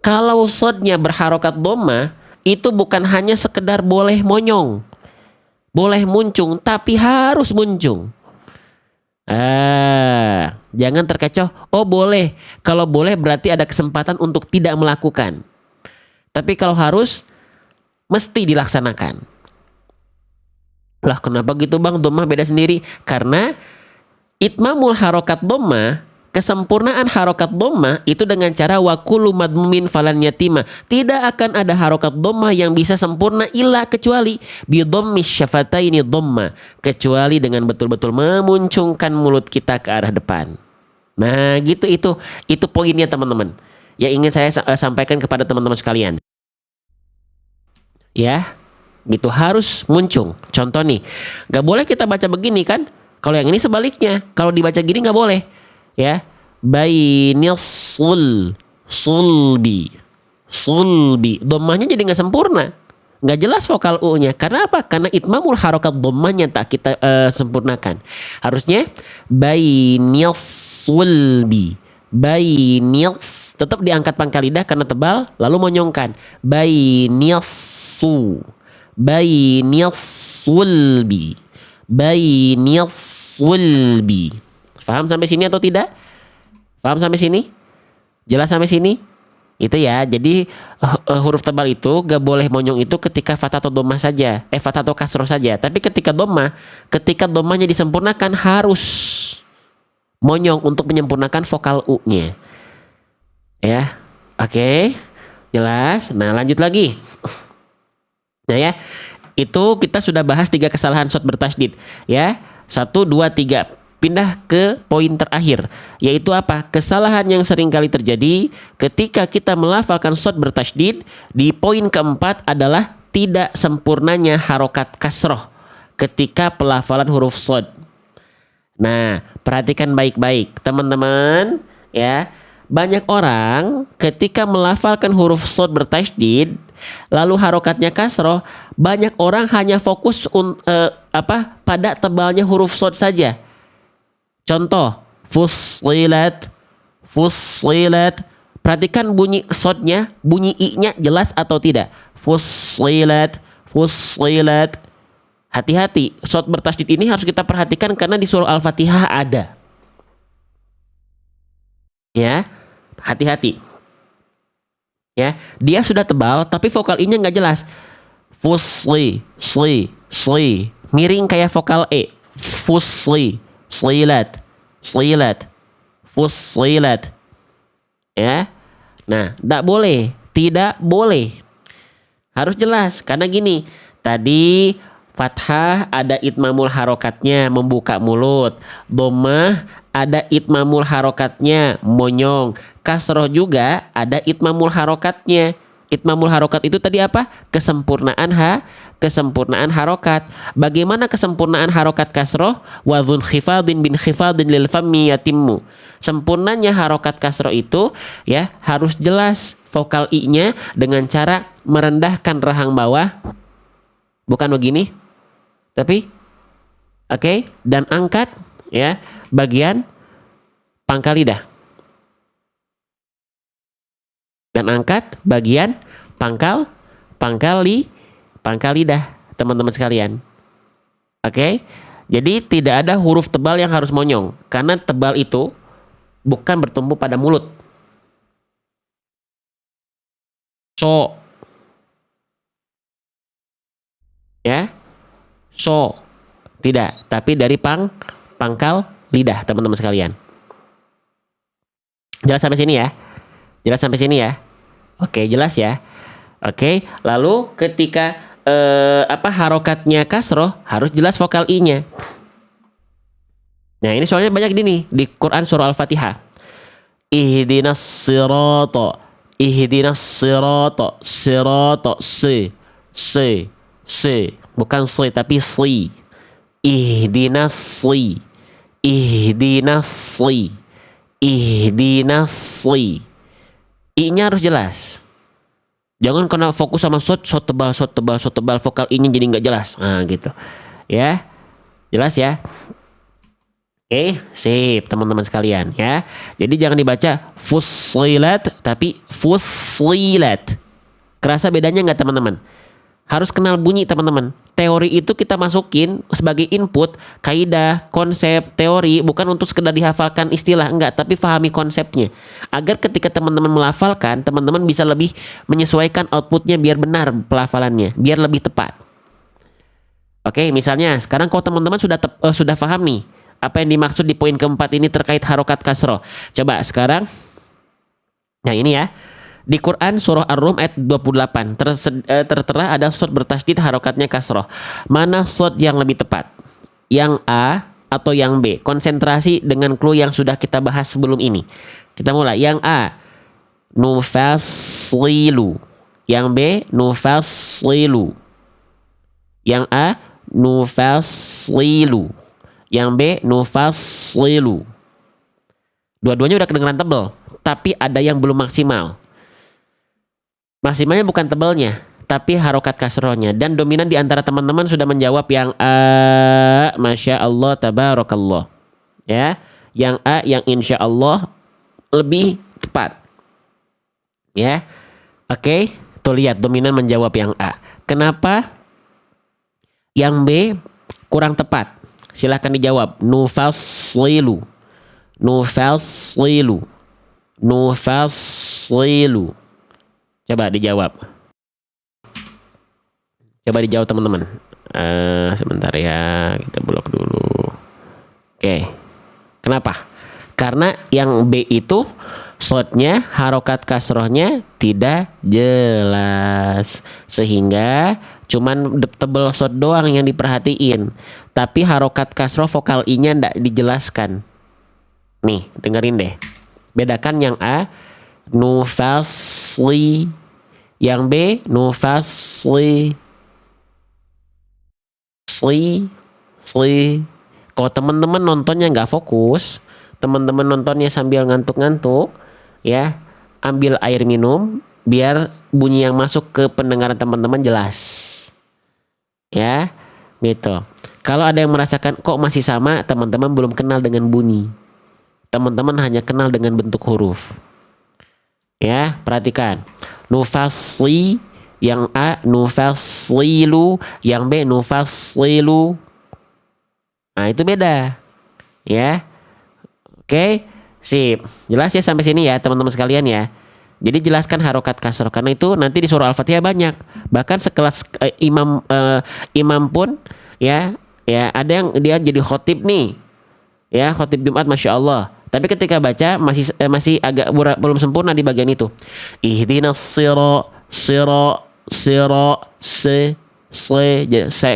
Kalau sodnya berharokat dhammah, itu bukan hanya sekedar boleh monyong, boleh muncung, tapi harus muncung. Jangan terkecoh. Oh boleh. Kalau boleh berarti ada kesempatan untuk tidak melakukan. Tapi kalau harus, mesti dilaksanakan. Lah kenapa gitu bang? Dhammah beda sendiri. Karena itmamul harokat dhammah, kesempurnaan harokat dhammah itu dengan cara wa kullu madmumin falan yatima. Tidak akan ada harokat dhammah yang bisa sempurna illa kecuali bi dhammis syafataini dhammah, kecuali dengan betul-betul memuncungkan mulut kita ke arah depan. Nah, gitu itu poinnya teman-teman. Yang ingin saya sampaikan kepada teman-teman sekalian. Ya, gitu harus muncung. Contoh nih, nggak boleh kita baca begini kan? Kalau yang ini sebaliknya, kalau dibaca gini nggak boleh. Ya, bainis sulbi, dhammahnya jadi nggak sempurna, nggak jelas vokal u-nya. Karena apa? Karena itmamul harokat dhammahnya tak kita sempurnakan. Harusnya bainis sulbi, bainis, tetap diangkat pangkal lidah karena tebal, lalu monyongkan bainisu, bainisulbi, bainisulbi. Paham sampai sini atau tidak? Paham sampai sini? Jelas sampai sini? Itu ya. Jadi huruf tebal itu gak boleh monyong itu ketika fathah atau dhammah saja. Fathah atau kasroh saja. Tapi ketika dhammah, ketika dhammahnya disempurnakan harus monyong untuk menyempurnakan vokal u-nya. Ya. Oke. Jelas. Nah, lanjut lagi. Nah ya. Itu kita sudah bahas 3 kesalahan shot bertasydid. Ya. 1, 2, 3. Pindah ke poin terakhir, yaitu apa? Kesalahan yang sering kali terjadi ketika kita melafalkan shot bertasydid. Di poin keempat adalah tidak sempurnanya harokat kasroh ketika pelafalan huruf shot. Nah, perhatikan baik-baik teman-teman ya. Banyak orang ketika melafalkan huruf shot bertasydid lalu harokatnya kasroh, banyak orang hanya fokus pada tebalnya huruf shot saja. Contoh, fussilat, fussilat. Perhatikan bunyi shotnya, bunyi i-nya jelas atau tidak. Fussilat, fussilat. Hati-hati, shot bertasydid ini harus kita perhatikan karena di surah Al-Fatihah ada. Ya, hati-hati. Ya, dia sudah tebal tapi vokal i-nya nggak jelas. Fusli, sli, miring kayak vokal e. Fusli. Slilat, slilat, fussilat. Ya. Nah, tidak boleh. Harus jelas karena gini, tadi fathah ada itmamul harokatnya membuka mulut, dhammah ada itmamul harokatnya monyong, kasroh juga ada itmamul harokatnya. Itmamul harokat itu tadi apa? Kesempurnaan harokat. Bagaimana kesempurnaan harokat kasroh? Wa dzun khifadin bin khifadin lil fammi yatimmu. Sempurnanya harokat kasroh itu ya harus jelas vokal i-nya dengan cara merendahkan rahang bawah. Bukan begini. Tapi oke, dan angkat ya bagian pangkal lidah. Dan angkat bagian pangkal lidah teman-teman sekalian. Oke. Jadi tidak ada huruf tebal yang harus monyong karena tebal itu bukan bertumbuh pada mulut. So. Ya. So. Tidak, tapi dari pangkal lidah, teman-teman sekalian. Jelas sampai sini ya? Jelas sampai sini ya? Oke, jelas ya? Oke, lalu ketika harokatnya kasroh, harus jelas vokal i-nya. Nah, ini soalnya banyak nih di Quran surah Al-Fatihah. Ihdinas sirata, ihdinas sirata, sirata, bukan si tapi si. Ihdinas si, ihdinas si, ihdinas si. I-nya harus jelas. Jangan kena fokus sama shot tebal, vokal i-nya jadi nggak jelas. Nah, gitu. Ya. Jelas ya? Oke, sip teman-teman sekalian ya. Jadi jangan dibaca fussilat tapi fussilat. Kerasa bedanya nggak teman-teman? Harus kenal bunyi teman-teman. Teori itu kita masukin sebagai input, kaidah, konsep, teori, bukan untuk sekedar dihafalkan istilah, enggak, tapi pahami konsepnya. Agar ketika teman-teman melafalkan, teman-teman bisa lebih menyesuaikan outputnya biar benar pelafalannya, biar lebih tepat. Oke, misalnya sekarang kalau teman-teman sudah paham nih apa yang dimaksud di poin keempat ini terkait harokat kasroh. Coba sekarang, nah ini ya. Di Quran surah Ar-Rum ayat 28 tertera ada shot bertasydid harokatnya kasroh. Mana shot yang lebih tepat? Yang A atau yang B? Konsentrasi dengan clue yang sudah kita bahas sebelum ini. Kita mulai. Yang A, nufaslilu. Yang B, nufaslilu. Yang A, nufaslilu. Yang B, nufaslilu. Dua-duanya udah kedengeran tebel, tapi ada yang belum maksimal. Maksimalnya bukan tebelnya, tapi harokat kasrohnya. Dan dominan di antara teman-teman sudah menjawab yang A, Masya Allah, Tabarakallah. Ya, yang A, yang Insya Allah lebih tepat. Ya, oke. Tuh lihat, dominan menjawab yang A. Kenapa yang B kurang tepat? Silahkan dijawab. Nufaslilu, nufaslilu, nufaslilu. Coba dijawab. Coba dijawab teman-teman. Sebentar ya, kita blok dulu. Oke. Kenapa? Karena yang B itu shotnya, harokat kasrohnya tidak jelas. Sehingga cuman tebel shot doang yang diperhatiin. Tapi harokat kasroh vokal i-nya ndak dijelaskan. Nih, dengerin deh. Bedakan yang A, nufasli, yang B nufasli, sli. Kalau teman-teman nontonnya nggak fokus, teman-teman nontonnya sambil ngantuk-ngantuk, ya ambil air minum biar bunyi yang masuk ke pendengaran teman-teman jelas, ya gitu. Kalau ada yang merasakan kok masih sama, teman-teman belum kenal dengan bunyi, teman-teman hanya kenal dengan bentuk huruf. Ya, perhatikan. Nufasli, yang A nufaslilu, yang B nufaslilu. Nah, itu beda. Ya. Oke, sip. Jelas ya sampai sini ya, teman-teman sekalian ya. Jadi jelaskan harokat kasroh karena itu nanti di surah Al-Fatihah banyak. Bahkan sekelas imam pun ya ada yang dia jadi khotib nih. Ya, khotib Jumat Masya Allah. Tapi ketika baca masih agak belum sempurna di bagian itu. Ihdinas sira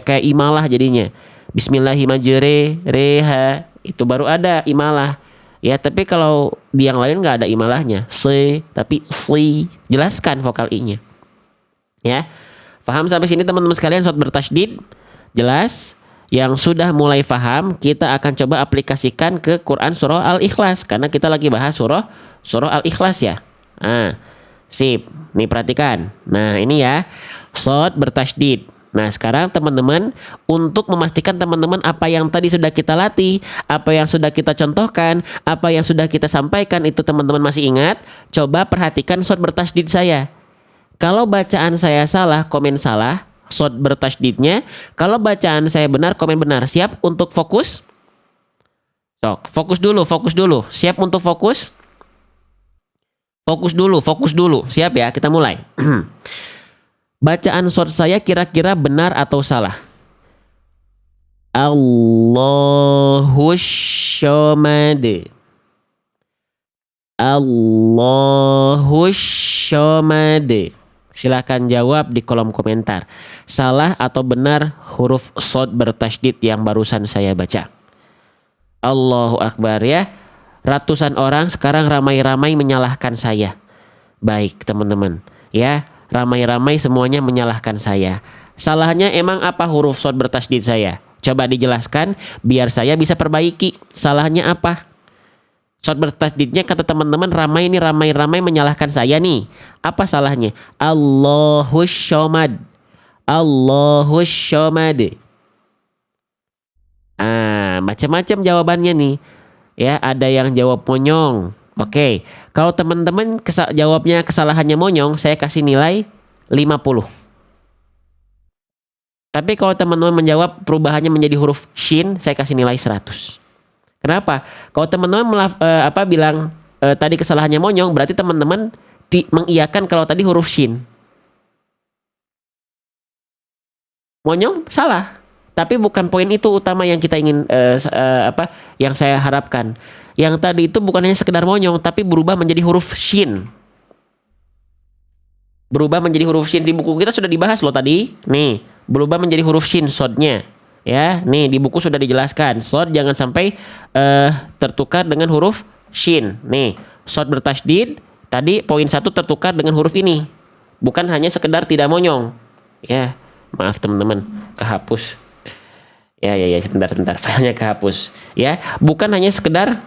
kayak imalah jadinya. Bismillahirrahmanirrahim. Itu baru ada imalah. Ya, tapi kalau di yang lain nggak ada imalahnya. Tapi sli. Jelaskan vokal i-nya. Ya. Paham sampai sini teman-teman sekalian shot bertasydid? Jelas? Yang sudah mulai paham, kita akan coba aplikasikan ke Quran surah Al-Ikhlas karena kita lagi bahas surah Al-Ikhlas ya. Nah, sip. Nih perhatikan. Nah, ini ya. Shot bertasydid. Nah, sekarang teman-teman untuk memastikan teman-teman apa yang tadi sudah kita latih, apa yang sudah kita contohkan, apa yang sudah kita sampaikan itu teman-teman masih ingat, coba perhatikan shot bertasydid saya. Kalau bacaan saya salah, komen salah. Shot bertasydidnya. Kalau bacaan saya benar, komen benar. Siap untuk fokus? Sok, fokus dulu. Siap untuk fokus? Fokus dulu. Siap ya, kita mulai. Bacaan short saya kira-kira benar atau salah? Allahus Somad. Allahus Somad. Silakan jawab di kolom komentar. Salah atau benar huruf short bertasydid yang barusan saya baca? Allahu Akbar ya. Ratusan orang sekarang ramai-ramai menyalahkan saya. Baik teman-teman ya. Ramai-ramai semuanya menyalahkan saya. Salahnya emang apa huruf short bertasydid saya? Coba dijelaskan biar saya bisa perbaiki. Salahnya apa? Short bertasydidnya kata teman-teman ramai menyalahkan saya nih. Apa salahnya? Allahus Somad. Allahus Somad. Macam-macam jawabannya nih. Ya, ada yang jawab monyong. Oke, kalau teman-teman jawabnya kesalahannya monyong, saya kasih nilai 50. Tapi kalau teman-teman menjawab perubahannya menjadi huruf shin, saya kasih nilai 100. Kenapa? Kalau teman-teman bilang tadi kesalahannya monyong, berarti teman-teman mengiyakan kalau tadi huruf shin. Monyong salah. Tapi bukan poin itu utama yang kita ingin yang saya harapkan. Yang tadi itu bukan hanya sekedar monyong, tapi berubah menjadi huruf shin. Berubah menjadi huruf shin di buku kita sudah dibahas loh tadi. Nih, berubah menjadi huruf shin shortnya. Ya, nih di buku sudah dijelaskan. Short jangan sampai tertukar dengan huruf shin. Nih, short bertasydid tadi poin 1 tertukar dengan huruf ini. Bukan hanya sekedar tidak monyong. Ya, maaf teman-teman, kehapus. Ya, sebentar, filenya kehapus. Ya, bukan hanya sekedar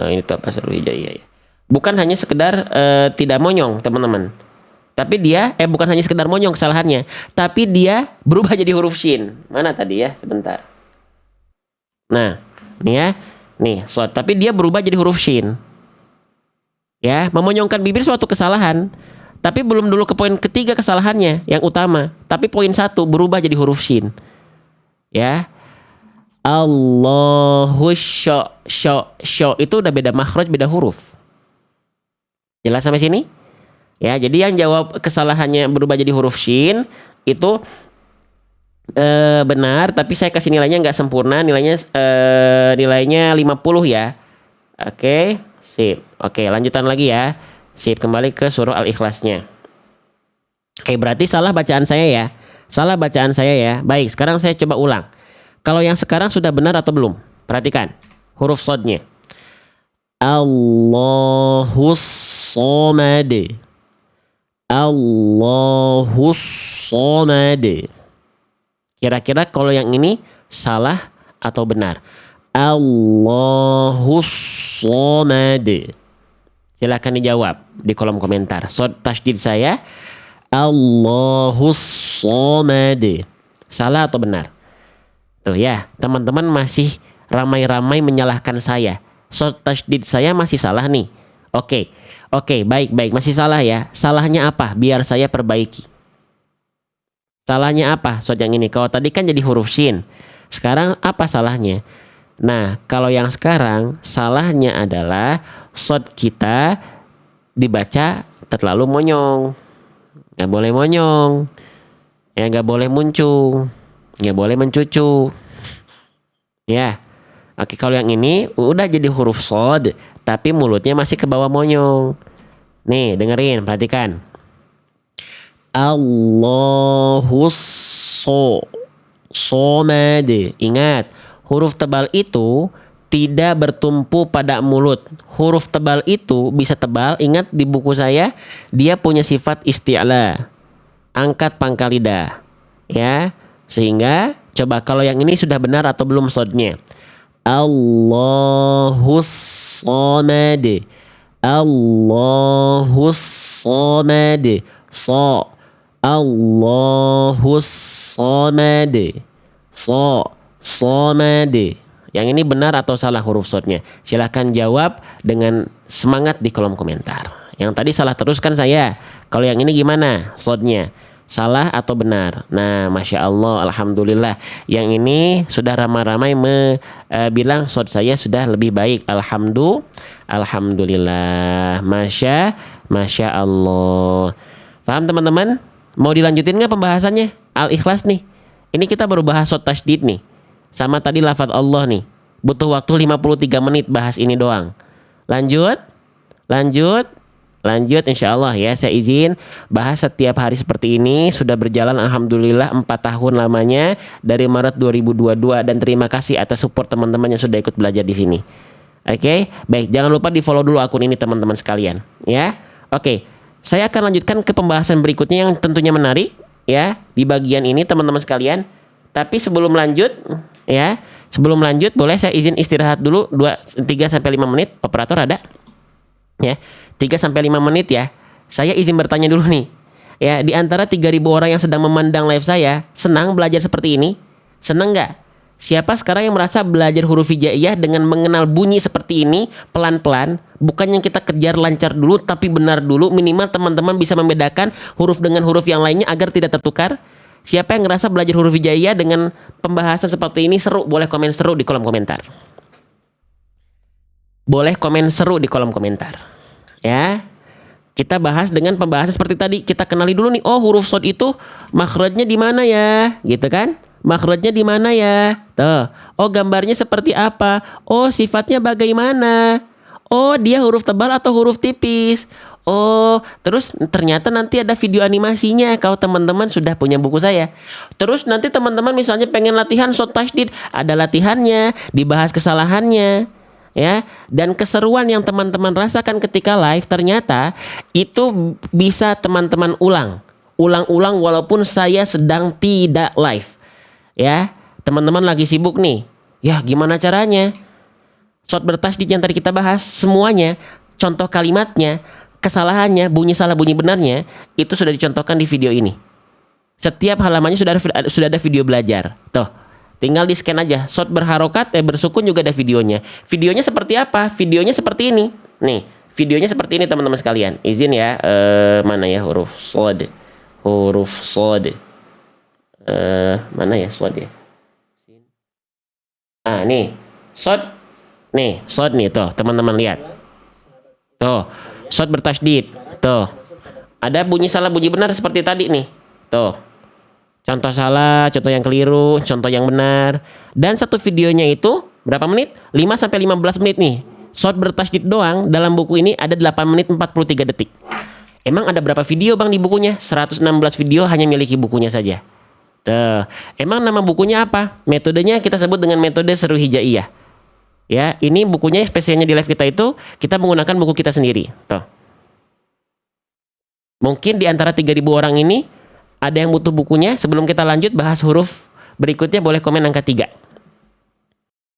ini tuh apa seru hijau ya. Bukan hanya sekedar tidak monyong, teman-teman. Tapi dia bukan hanya sekedar monyong kesalahannya, tapi dia berubah jadi huruf shin. Mana tadi ya? Sebentar. Nah, nih ya. Nih, short, tapi dia berubah jadi huruf shin. Ya, memonyongkan bibir suatu kesalahan. Tapi belum dulu ke poin ketiga kesalahannya yang utama. Tapi poin 1 berubah jadi huruf shin. Ya. Allahus syo itu udah beda makhraj, beda huruf. Jelas sampai sini? Ya, jadi yang jawab kesalahannya berubah jadi huruf shin itu benar, tapi saya kasih nilainya nggak sempurna, nilainya 50 ya. Oke, sip. Oke, lanjutan lagi ya. Sip, kembali ke surah Al-Ikhlasnya. Oke, berarti salah bacaan saya ya. Salah bacaan saya ya. Baik, sekarang saya coba ulang. Kalau yang sekarang sudah benar atau belum? Perhatikan huruf shodnya. Allahus Somad. Allahus Somad. Kira-kira kalau yang ini salah atau benar? Allahus Somad. Silahkan dijawab di kolom komentar. Short tasydid saya Allahus Somad. Salah atau benar? Tuh ya, teman-teman masih ramai-ramai menyalahkan saya. Short tasydid saya masih salah nih. Oke, baik, masih salah ya. Salahnya apa? Biar saya perbaiki. Salahnya apa? Short yang ini. Kalau tadi kan jadi huruf shin. Sekarang apa salahnya? Nah, kalau yang sekarang salahnya adalah short kita dibaca terlalu monyong. Nggak boleh monyong. Ya, nggak boleh muncung. Nggak boleh mencucu. Ya. Oke, kalau yang ini udah jadi huruf shod, tapi mulutnya masih ke bawah monyong. Nih, dengerin, perhatikan. Allahus Somad. Ingat, huruf tebal itu tidak bertumpu pada mulut. Huruf tebal itu bisa tebal. Ingat di buku saya, dia punya sifat isti'la. Angkat pangkal lidah. Ya, sehingga coba kalau yang ini sudah benar atau belum shodnya. Allahus Somad. Allahus Somad. Allahus Somad. Somad. Yang ini benar atau salah huruf shotnya? Silahkan jawab dengan semangat di kolom komentar. Yang tadi salah terus kan saya. Kalau yang ini gimana shotnya? salah atau benar. Nah, Masya Allah, Alhamdulillah. Yang ini sudah ramai-ramai bilang shot saya sudah lebih baik. Alhamdulillah. Masya Allah. Paham teman-teman? Mau dilanjutin nggak pembahasannya? Al-Ikhlas nih. Ini kita baru bahas shot tasydid nih. Sama tadi lafadz Allah nih. Butuh waktu 53 menit bahas ini doang. Lanjut. Insya Allah ya, saya izin bahas setiap hari seperti ini. Sudah berjalan Alhamdulillah 4 tahun lamanya dari Maret 2022. Dan terima kasih atas support teman-teman yang sudah ikut belajar di sini. Oke, baik, jangan lupa di follow dulu akun ini teman-teman sekalian ya. Oke, saya akan lanjutkan ke pembahasan berikutnya yang tentunya menarik ya di bagian ini teman-teman sekalian. Tapi sebelum lanjut boleh saya izin istirahat dulu 3 sampai 5 menit. Operator ada? Ya, 3 sampai 5 menit ya. Saya izin bertanya dulu nih. Ya, di antara 3.000 orang yang sedang memandang live saya, senang belajar seperti ini? Senang nggak? Siapa sekarang yang merasa belajar huruf hijaiyah dengan mengenal bunyi seperti ini pelan-pelan, bukan yang kita kejar lancar dulu tapi benar dulu, minimal teman-teman bisa membedakan huruf dengan huruf yang lainnya agar tidak tertukar? Siapa yang ngerasa belajar huruf hijaiyah dengan pembahasan seperti ini seru? Boleh komen seru di kolom komentar. Boleh komen seru di kolom komentar. Ya. Kita bahas dengan pembahasan seperti tadi. Kita kenali dulu nih, oh huruf shad itu makhrajnya di mana ya? Gitu kan? Makhrajnya di mana ya? Tuh. Oh gambarnya seperti apa? Oh sifatnya bagaimana? Oh dia huruf tebal atau huruf tipis? Oh, terus ternyata nanti ada video animasinya kalau teman-teman sudah punya buku saya. Terus nanti teman-teman misalnya pengen latihan shot tasydid, ada latihannya, dibahas kesalahannya, ya. Dan keseruan yang teman-teman rasakan ketika live ternyata itu bisa teman-teman ulang-ulang walaupun saya sedang tidak live. Ya, teman-teman lagi sibuk nih. Ya, gimana caranya? Shot bertasydid yang tadi kita bahas, semuanya, contoh kalimatnya, kesalahannya, bunyi salah bunyi benarnya itu sudah dicontohkan di video ini. Setiap halamannya sudah ada video belajar. Tuh, tinggal di scan aja. Shot berharokat, bersukun juga ada videonya. Videonya seperti apa? Videonya seperti ini. Nih, videonya seperti ini teman-teman sekalian. Izin ya, mana ya huruf shad? Huruf shad. Mana ya shad ya? Ah, nih. Shad. Nih, shad nih tuh, teman-teman lihat. Tuh. Shot bertasydid. Tuh. Ada bunyi salah bunyi benar seperti tadi nih. Tuh. Contoh salah, contoh yang keliru, contoh yang benar. Dan satu videonya itu berapa menit? 5 sampai 15 menit nih. Shot bertasydid doang dalam buku ini ada 8 menit 43 detik. Emang ada berapa video Bang di bukunya? 116 video hanya miliki bukunya saja. Tuh. Emang nama bukunya apa? Metodenya kita sebut dengan metode seru hijaiyah. Ya, ini bukunya spesialnya di live kita itu kita menggunakan buku kita sendiri. Tuh. Mungkin di antara 3.000 orang ini ada yang butuh bukunya. Sebelum kita lanjut bahas huruf berikutnya boleh komen angka 3.